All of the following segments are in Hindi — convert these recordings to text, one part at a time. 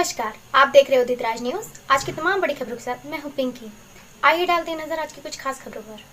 नमस्कार, आप देख रहे हो उदित राज न्यूज। आज की तमाम बड़ी खबरों के साथ मैं हूं पिंकी। आइए डालते हैं नजर आज की कुछ खास खबरों पर।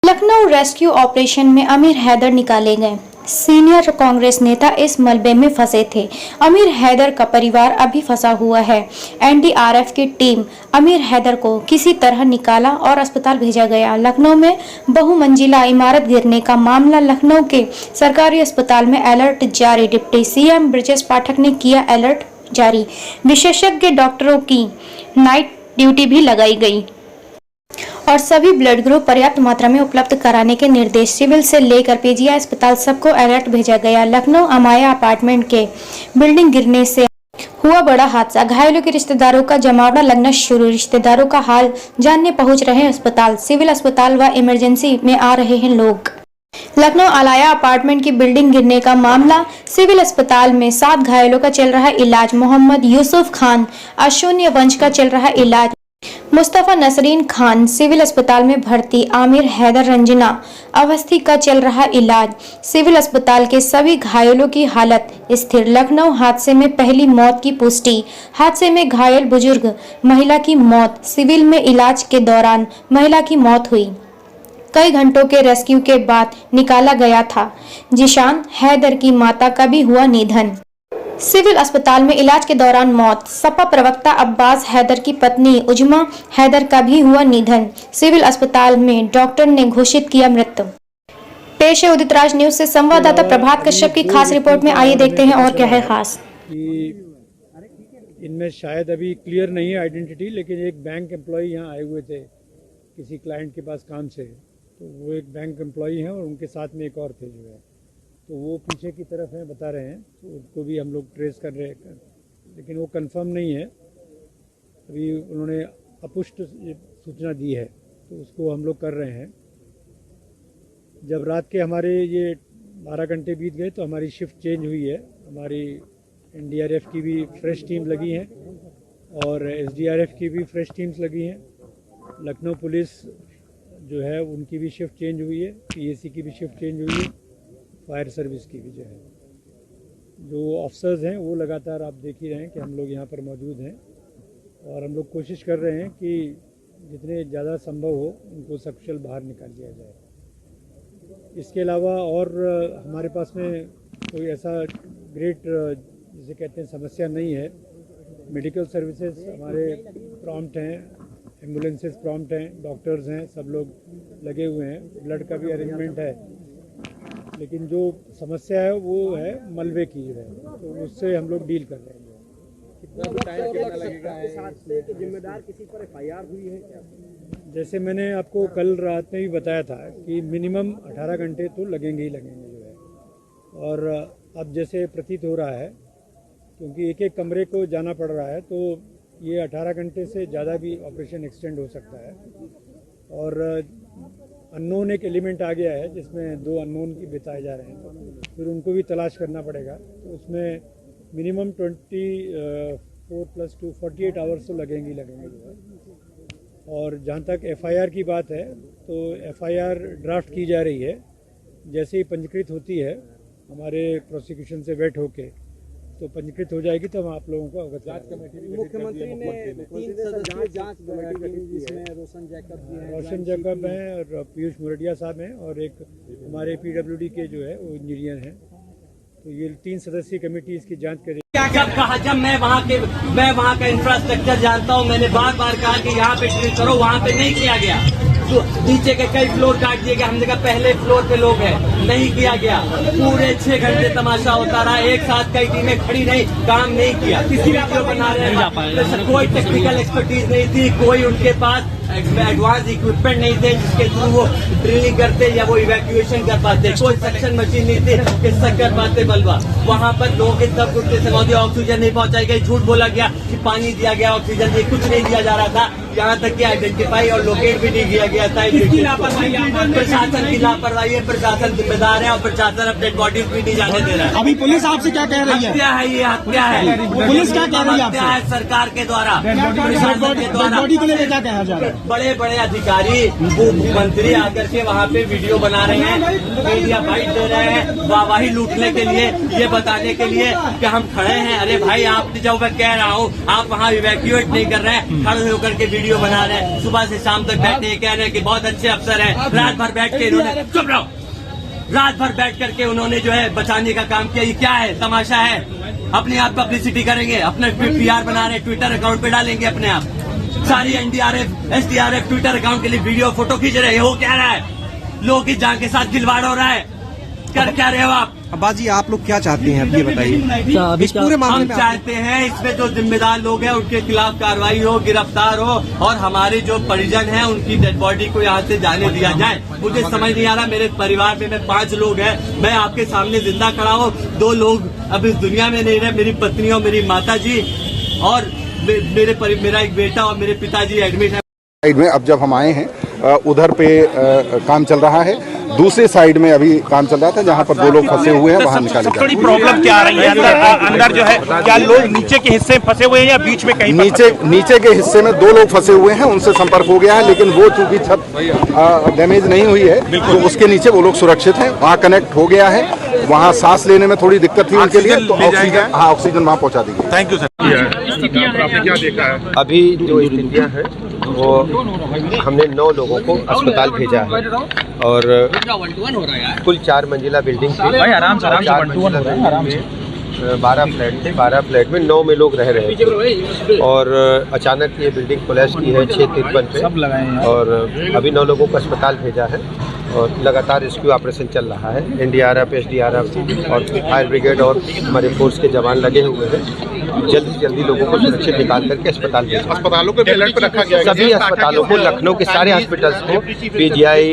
लखनऊ रेस्क्यू ऑपरेशन में अमीर हैदर निकाले गए। सीनियर कांग्रेस नेता इस मलबे में फंसे थे। अमीर हैदर का परिवार अभी फंसा हुआ है। एनडीआरएफ की टीम अमीर हैदर को किसी तरह निकाला और अस्पताल भेजा गया। लखनऊ में बहुमंजिला इमारत गिरने का मामला। लखनऊ के सरकारी अस्पताल में अलर्ट जारी। डिप्टी सीएम ब्रजेश पाठक ने किया अलर्ट जारी। विशेषज्ञ डॉक्टरों की नाइट ड्यूटी भी लगाई गई और सभी ब्लड ग्रुप पर्याप्त मात्रा में उपलब्ध कराने के निर्देश। सिविल से लेकर पीजीआई अस्पताल सबको अलर्ट भेजा गया। लखनऊ अमाया अपार्टमेंट के बिल्डिंग गिरने से हुआ बड़ा हादसा। घायलों के रिश्तेदारों का जमावड़ा लगना शुरू। रिश्तेदारों का हाल जानने पहुंच रहे हैं अस्पताल। सिविल अस्पताल व इमरजेंसी में आ रहे हैं लोग। लखनऊ अलाया अपार्टमेंट की बिल्डिंग गिरने का मामला। सिविल अस्पताल में 7 घायलों का चल रहा इलाज। मोहम्मद यूसुफ खान अशून्य वंश का चल रहा इलाज। मुस्तफा नसरीन खान सिविल अस्पताल में भर्ती। आमिर हैदर रंजना अवस्थी का चल रहा इलाज। सिविल अस्पताल के सभी घायलों की हालत स्थिर। लखनऊ हादसे में पहली मौत की पुष्टि। हादसे में घायल बुजुर्ग महिला की मौत। सिविल में इलाज के दौरान महिला की मौत हुई। कई घंटों के रेस्क्यू के बाद निकाला गया था। जिशान हैदर की माता का भी हुआ निधन। सिविल अस्पताल में इलाज के दौरान मौत। सपा प्रवक्ता अब्बास हैदर की पत्नी उजमा हैदर का भी हुआ निधन। सिविल अस्पताल में डॉक्टर ने घोषित किया मृत। पेश है उदित राज न्यूज से संवाददाता प्रभात कश्यप की खास रिपोर्ट में। आइए देखते हैं और क्या है खास। इनमें शायद अभी क्लियर नहीं है आइडेंटिटी, लेकिन एक बैंक एम्प्लॉय यहाँ आए हुए थे किसी क्लाइंट के पास काम से, तो वो एक बैंक एम्प्लॉय हैं और उनके साथ में एक और थे जो है, तो वो पीछे की तरफ हैं बता रहे हैं, तो उनको भी हम लोग ट्रेस कर रहे हैं, लेकिन वो कंफर्म नहीं है। अभी उन्होंने अपुष्ट सूचना दी है, तो उसको हम लोग कर रहे हैं। जब रात के हमारे ये 12 घंटे बीत गए तो हमारी शिफ्ट चेंज हुई है। हमारी एनडीआरएफ की भी फ्रेश टीम लगी है और एसडीआरएफ की भी फ्रेश टीम्स लगी हैं। लखनऊ पुलिस जो है उनकी भी शिफ्ट चेंज हुई है। पीएसी की भी शिफ्ट चेंज हुई है। फायर सर्विस की भी जो है, जो ऑफिसर्स हैं वो लगातार आप देख ही रहे हैं कि हम लोग यहाँ पर मौजूद हैं और हम लोग कोशिश कर रहे हैं कि जितने ज़्यादा संभव हो उनको सकुशल बाहर निकाल दिया जाए। इसके अलावा और हमारे पास में कोई ऐसा ग्रेट जिसे कहते हैं समस्या नहीं है। मेडिकल सर्विसेज हमारे प्रॉम्प्ट हैं, एम्बुलेंसेस प्रॉम्प्ट हैं, डॉक्टर्स हैं, सब लोग लगे हुए हैं, ब्लड का भी अरेंजमेंट है। लेकिन जो समस्या है वो है मलबे की है, तो उससे हम लोग डील कर रहे हैं। कितना लगेगा कि जिम्मेदार किसी पर एफआईआर हुई है क्या? जैसे मैंने आपको कल रात में भी बताया था कि मिनिमम 18 घंटे तो लगेंगे ही लगेंगे जो है। और अब जैसे प्रतीत हो रहा है, क्योंकि एक एक कमरे को जाना पड़ रहा है, तो ये 18 घंटे से ज़्यादा भी ऑपरेशन एक्सटेंड हो सकता है। और अननोन एक एलिमेंट आ गया है जिसमें 2 अननोन की बिताए जा रहे हैं, तो फिर उनको भी तलाश करना पड़ेगा। तो उसमें मिनिमम 24 + 2 48 आवर्स तो लगेंगे ही लगेंगे जो है। और जहाँ तक एफआईआर की बात है, तो एफआईआर ड्राफ्ट की जा रही है। जैसे ही पंजीकृत होती है हमारे प्रोसिक्यूशन से वेट होके, तो पंजीकृत हो जाएगी तो हम आप लोगों को अवगत कराएंगे। मुख्यमंत्री ने 3 सदस्यीय जांच कमेटी जिसमें रोशन जैकब हैं और पीयूष मुरडिया साहब हैं और एक हमारे पीडब्ल्यूडी के जो है वो इंजीनियर हैं। तो ये 3 सदस्यीय कमेटी इसकी जांच करेगी। जब कहा, जब मैं वहाँ का इंफ्रास्ट्रक्चर जानता हूँ, मैंने बार बार कहा कि यहाँ पे ट्रीट करो, वहाँ पे नहीं किया गया। तो नीचे के कई फ्लोर काट दिए गए। हमने कहा पहले फ्लोर पे लोग हैं, नहीं किया गया। पूरे 6 घंटे तमाशा होता रहा, एक साथ कई टीमें खड़ी नहीं, काम नहीं किया। किसी वीडियो बना रहे हैं, कोई टेक्निकल एक्सपर्टीज नहीं थी, कोई उनके पास एडवांस इक्विपमेंट नहीं थे जिसके थ्रू वो ड्रिलिंग करते या वो इवैक्यूएशन कर पाते। कोई सक्शन मशीन नहीं थी किससे कर पाते मलबा। वहाँ पर लोग इतना कुत्ते से मौजूद, ऑक्सीजन नहीं पहुंचाई गई। झूठ बोला गया कि पानी दिया गया, ऑक्सीजन दिया, कुछ नहीं दिया जा रहा था। यहाँ तक कि आइडेंटिफाई और लोकेट भी नहीं किया गया था। प्रशासन की लापरवाही है, प्रशासन जिम्मेदार है और प्रशासन अपने बॉडीज भी नहीं जाने दे रहा है। अभी पुलिस आपसे क्या कह रही है? हत्या है, ये हत्या है। पुलिस क्या कह रही है? हत्या है सरकार के द्वारा, बॉडी को लेकर क्या कहा जा रहा है? बड़े बड़े अधिकारी मंत्री आकर के वहाँ पे वीडियो बना रहे हैं, मीडिया बाइट दे रहे हैं, वाहवाही लूटने के लिए, ये बताने के लिए कि हम खड़े हैं। अरे भाई, आप जो मैं कह रहा हूँ, आप वहाँ इवैक्यूएट नहीं कर रहे हैं, खड़े होकर के वीडियो बना रहे हैं, सुबह से शाम तक बैठे कह रहे हैं कि बहुत अच्छे अफसर हैं, रात भर बैठ के इन्होंने, चुप रहो, रात भर बैठ करके उन्होंने जो है बचाने का काम किया। ये क्या है, तमाशा है? अपने आप पब्लिसिटी करेंगे, अपने PR बना रहे, ट्विटर अकाउंट पे डालेंगे अपने आप। सारी NDRF SDRF ट्विटर अकाउंट के लिए वीडियो फोटो खींच रहे हैं। वो क्या रहा है? लोगों की जान के साथ खिलवाड़ हो रहा है। कर क्या रहे हो आप? अब्बास जी, आप लोग क्या चाहते हैं, अब ये बताइए। इस पूरे मामले हम में चाहते हैं इसमें जो जिम्मेदार लोग हैं उनके खिलाफ कार्रवाई हो, गिरफ्तार हो, और हमारे जो परिजन हैं उनकी डेड बॉडी को यहाँ से जाने दिया जाए। मुझे समझ नहीं आ रहा, मेरे परिवार में 5 लोग हैं, मैं आपके सामने जिंदा खड़ा हूँ, 2 लोग अब इस दुनिया में नहीं रहे, मेरी पत्नी और मेरी माता जी, और मेरा एक बेटा और मेरे पिताजी एडमिट है। साइड में अब जब हम आए हैं उधर पे काम चल रहा है, दूसरे साइड में अभी काम चल रहा था जहाँ पर 2 लोग फंसे हुए हैं, वहाँ निकाले जा रहे हैं। प्रॉब्लम क्या आ रही है अंदर जो है, क्या लोग नीचे के हिस्से में फंसे हुए हैं या बीच में कहीं नीचे के हिस्से में 2 लोग फंसे हुए हैं, उनसे संपर्क हो गया है, लेकिन वो चूंकि छत डैमेज नहीं हुई है तो उसके नीचे वो लोग सुरक्षित हैं, वहाँ कनेक्ट हो गया है। वहाँ सांस लेने में थोड़ी दिक्कत थी उनके लिए, तो ऑक्सीजन वहाँ पहुँचा दी गई। Thank you sir. आपने क्या देखा है? अभी जो स्थितियाँ हैं वो हमने 9 लोगों को अस्पताल भेजा है और कुल 4 मंजिला बिल्डिंग थी। 12 फ्लैट थे, 12 फ्लैट में 9 में लोग रह रहे थे और अचानक ये बिल्डिंग कोलैप्स की है 6:53 पे, और अभी 9 लोगों को अस्पताल भेजा है और लगातार रेस्क्यू ऑपरेशन चल रहा है। NDRF SDRF और फायर ब्रिगेड और हमारे फोर्स के जवान लगे हुए हैं, जल्दी से जल्दी लोगों को सुरक्षित निकाल करके अस्पताल भेजा। अस्पतालों को अलर्ट पर रखा गया है? सभी अस्पतालों को, लखनऊ के सारे हॉस्पिटल्स को, PGI,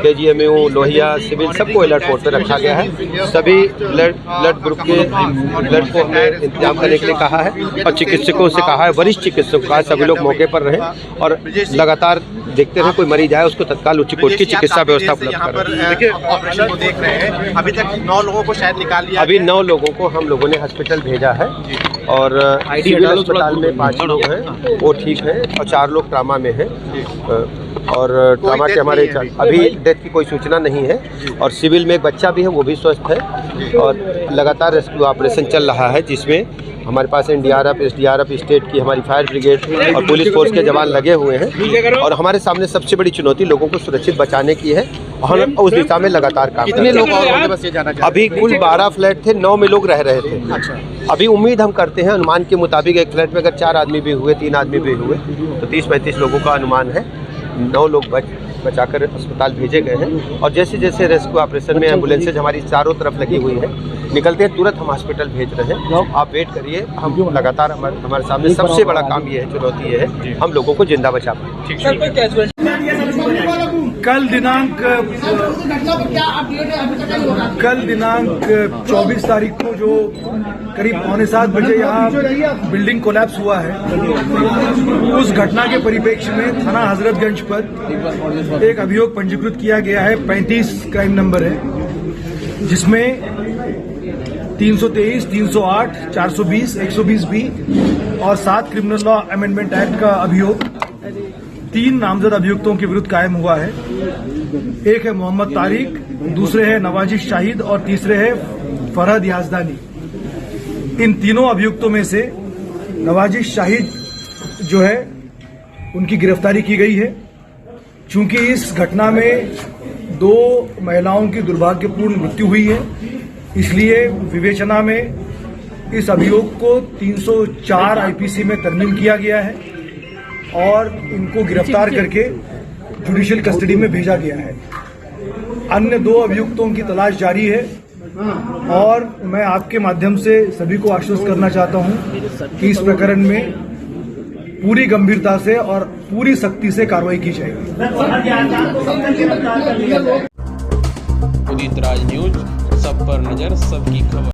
KGMU, लोहिया, सिविल, सबको अलर्ट मोड पर रखा गया है। सभी ब्लड ग्रुप के ब्लड को हमने इंतजाम करने के लिए कहा है और चिकित्सकों से कहा है, वरिष्ठ चिकित्सकों का सभी लोग मौके पर रहें और लगातार देखते रहे, कोई मरीज आए उसको तत्काल उच्च कोटि की चिकित्सा व्यवस्था उपलब्ध करें। देखिए, ऑपरेशन को देख रहे हैं, अभी तक 9 लोगों को शायद निकाल लिया। अभी 9 लोगों को हम लोगों ने हॉस्पिटल भेजा है और सिविल अस्पताल में 5 लोग हैं, वो ठीक हैं, और 4 लोग ट्रामा में हैं और ट्रामा के हमारे अभी डेथ की कोई सूचना नहीं है, और सिविल में एक बच्चा भी है, वो भी स्वस्थ है और लगातार रेस्क्यू ऑपरेशन चल रहा है, जिसमें हमारे पास NDRF SDRF स्टेट की, हमारी फायर ब्रिगेड और पुलिस फोर्स के जवान लगे हुए हैं और हमारे सामने सबसे बड़ी चुनौती लोगों को सुरक्षित बचाने की है और हम उस दिशा में लगातार काम कर रहे हैं। कितने लोग और होंगे, बस ये जानना चाहते हैं? अभी कुल 12 फ्लैट थे, 9 में लोग रह रहे थे। अभी उम्मीद हम करते हैं, अनुमान के मुताबिक एक फ्लैट में अगर 4 आदमी भी हुए, 3 आदमी भी हुए, तो 30-35 लोगों का अनुमान है। 9 लोग बचाकर अस्पताल भेजे गए हैं और जैसे जैसे रेस्क्यू ऑपरेशन में एम्बुलेंसेज हमारी चारों तरफ लगी हुई है, निकलते हैं तुरंत हम हॉस्पिटल भेज रहे हैं। आप वेट करिए, हम लगातार हमारे सामने सबसे बड़ा काम ये है, चुनौती ये है, हम लोगों को जिंदा बचा पाएं। कल दिनांक 24 तारीख को जो करीब 6:45 बजे यहाँ बिल्डिंग कोलैप्स हुआ है, उस घटना के परिप्रेक्ष्य में थाना हजरतगंज पर एक अभियोग पंजीकृत किया गया है। 35 क्राइम नंबर है, जिसमें 323, 308, 420, 120B और 7 क्रिमिनल लॉ अमेंडमेंट एक्ट का अभियोग 3 नामजद अभियुक्तों के विरुद्ध कायम हुआ है। एक है मोहम्मद तारिक, दूसरे है नवाजिश शाहिद और तीसरे है फरहद याजदानी। इन तीनों अभियुक्तों में से नवाजिश शाहिद जो है उनकी गिरफ्तारी की गई है। चूंकि इस घटना में 2 महिलाओं की दुर्भाग्यपूर्ण मृत्यु हुई है, इसलिए विवेचना में इस अभियोग को 304 IPC में तरमीम किया गया है और इनको गिरफ्तार करके जुडिशियल कस्टडी में भेजा गया है। अन्य 2 अभियुक्तों की तलाश जारी है और मैं आपके माध्यम से सभी को आश्वस्त करना चाहता हूं कि इस प्रकरण में पूरी गंभीरता से और पूरी सख्ती से कार्रवाई की जाएगी। उदित राज न्यूज, सब पर नजर, सबकी खबर।